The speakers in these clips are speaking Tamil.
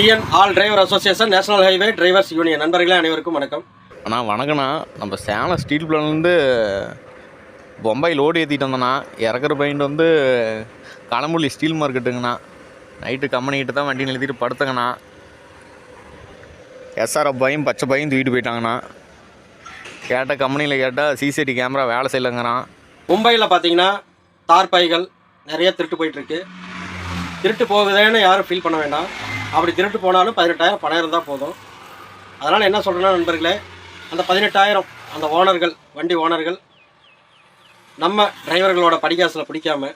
TN all driver association national highway drivers union நண்பர்களே அனைவருக்கும் வணக்கம். அண்ணா வணக்கண்ணா. நம்ம சேலம் ஸ்டீல் பிளான்லேருந்து பொம்பாய் லோடு ஏற்றிட்டு வந்தோண்ணா. இறக்குற பாயிண்ட் வந்து களம்புள்ளி ஸ்டீல் மார்க்கெட்டுங்கண்ணா. நைட்டு கம்பெனிக்கிட்ட தான் வண்டி நிறுத்திட்டு படுத்தங்கண்ணா. எஸ்ஆர்எஃப் பையும் பச்சை பையும் தூக்கிட்டு போயிட்டாங்கண்ணா. கேட்டால் கம்பெனியில் கேட்டால் சிசிடி கேமரா வேலை செய்யலைங்கிறான். மும்பையில் பார்த்தீங்கன்னா தார் பைகள் நிறைய திருட்டு போயிட்டுருக்கு. திருட்டு போகுதுன்னு யாரும் ஃபீல் பண்ண வேண்டாம். அப்படி திருட்டு போனாலும் 18,000 பணம் இருந்தால் போதும். அதனால் என்ன சொல்கிறேன்னா நண்பர்களே, அந்த 18,000 அந்த ஓனர்கள், வண்டி ஓனர்கள் நம்ம டிரைவர்களோட படிக்காசில் பிடிக்காமல்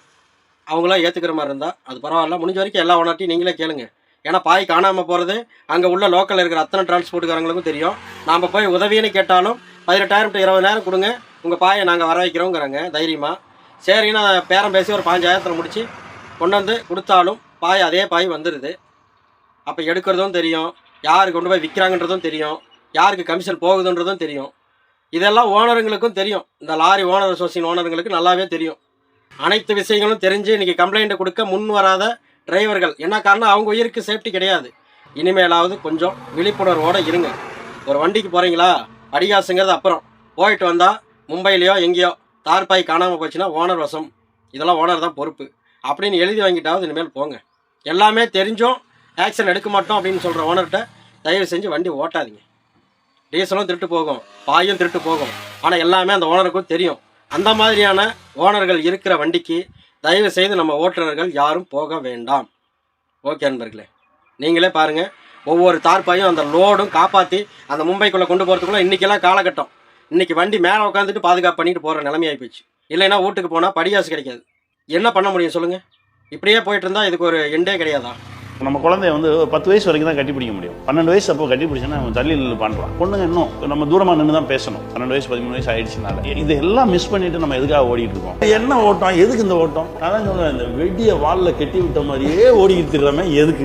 அவங்களாம் ஏற்றுக்கிற மாதிரி இருந்தால் அது பரவாயில்ல. முடிஞ்ச வரைக்கும் எல்லா ஓனர்ட்டையும் நீங்களே கேளுங்க. ஏன்னா பாய் காணாமல் போகிறது அங்கே உள்ள லோக்கலில் இருக்கிற அத்தனை டிரான்ஸ்போர்ட்டுக்காரங்களுக்கும் தெரியும். நாம் போய் உதவின்னு கேட்டாலும் 18,000 to 20,000 கொடுங்க, உங்கள் பாயை நாங்கள் வர வைக்கிறோங்கிறாங்க தைரியமாக. சரின்னு பேரம் பேசி ஒரு 5,000 முடித்து கொண்டு வந்து கொடுத்தாலும் பாய் அதே பாய் வந்துடுது. அப்போ எடுக்கிறதும் தெரியும், யார் கொண்டு போய் விற்கிறாங்கன்றதும் தெரியும், யாருக்கு கமிஷன் போகுதுன்றதும் தெரியும். இதெல்லாம் ஓனருங்களுக்கும் தெரியும். இந்த லாரி ஓனர் அசோசியேஷன் ஓனருங்களுக்கு நல்லாவே தெரியும். அனைத்து விஷயங்களும் தெரிஞ்சு இன்றைக்கி கம்ப்ளைண்ட்டை கொடுக்க முன் வராத டிரைவர்கள் என்ன காரணம், அவங்க உயிருக்கு சேஃப்டி கிடையாது. இனிமேலாவது கொஞ்சம் விழிப்புணர்வோடு இருங்க. ஒரு வண்டிக்கு போகிறீங்களா, படிகாசுங்கிறது அப்புறம், போயிட்டு வந்தால் மும்பையிலையோ எங்கேயோ தார்பாய் காணாமல் போச்சுன்னா ஓனர் வசம், இதெல்லாம் ஓனர் தான் பொறுப்பு அப்படின்னு எழுதி வாங்கிட்டாவது இனிமேல் போங்க. எல்லாமே தெரிஞ்சும் ஆக்ஷன் எடுக்க மாட்டோம் அப்படின்னு சொல்கிற ஓனர்கிட்ட தயவு செஞ்சு வண்டி ஓட்டாதீங்க. டீசலும் திருட்டு போகும், பாயும் திருட்டு போகும், ஆனால் எல்லாமே அந்த ஓனருக்கும் தெரியும். அந்த மாதிரியான ஓனர்கள் இருக்கிற வண்டிக்கு தயவு செய்து நம்ம ஓட்டுநர்கள் யாரும் போக வேண்டாம். ஓகே நண்பர்களே, நீங்களே பாருங்கள், ஒவ்வொரு தார்பாயும் அந்த லோடும் காப்பாற்றி அந்த மும்பைக்குள்ளே கொண்டு போகிறதுக்குள்ளே இன்றைக்கெல்லாம் காலகட்டம். இன்றைக்கி வண்டி மேலே உட்காந்துட்டு பாதுகாப்பு பண்ணிட்டு போகிற நிலைமையாகி போச்சு. இல்லைன்னா வீட்டுக்கு போனால் படிகாசு கிடைக்காது. என்ன பண்ண முடியும் சொல்லுங்கள்? இப்படியே போயிட்டு இருந்தால் இதுக்கு ஒரு எண்டே கிடையாதா? நம்ம குழந்தைய வந்து 10 வயசு வரைக்கும் தான் கட்டி பிடிக்க முடியும். 12 வயசு அப்போ கட்டி பிடிச்சோன்னா அவன் தள்ளி பண்ணுறான். பொண்ணுங்க இன்னும் நம்ம தூரமாக நின்று தான் பேசணும். 12 வயசு 13 வயசு ஆயிடுச்சுனால இதெல்லாம் மிஸ் பண்ணிட்டு நம்ம எதுக்காக ஓடிட்டு இருக்கோம்? என்ன ஓட்டம், எதுக்கு இந்த ஓட்டம்? அதான் சொல்றேன், இந்த வெடிய வாலில் கட்டி விட்ட மாதிரியே ஓடிக்கிட்டு இருக்கிறமே எதுக்கு?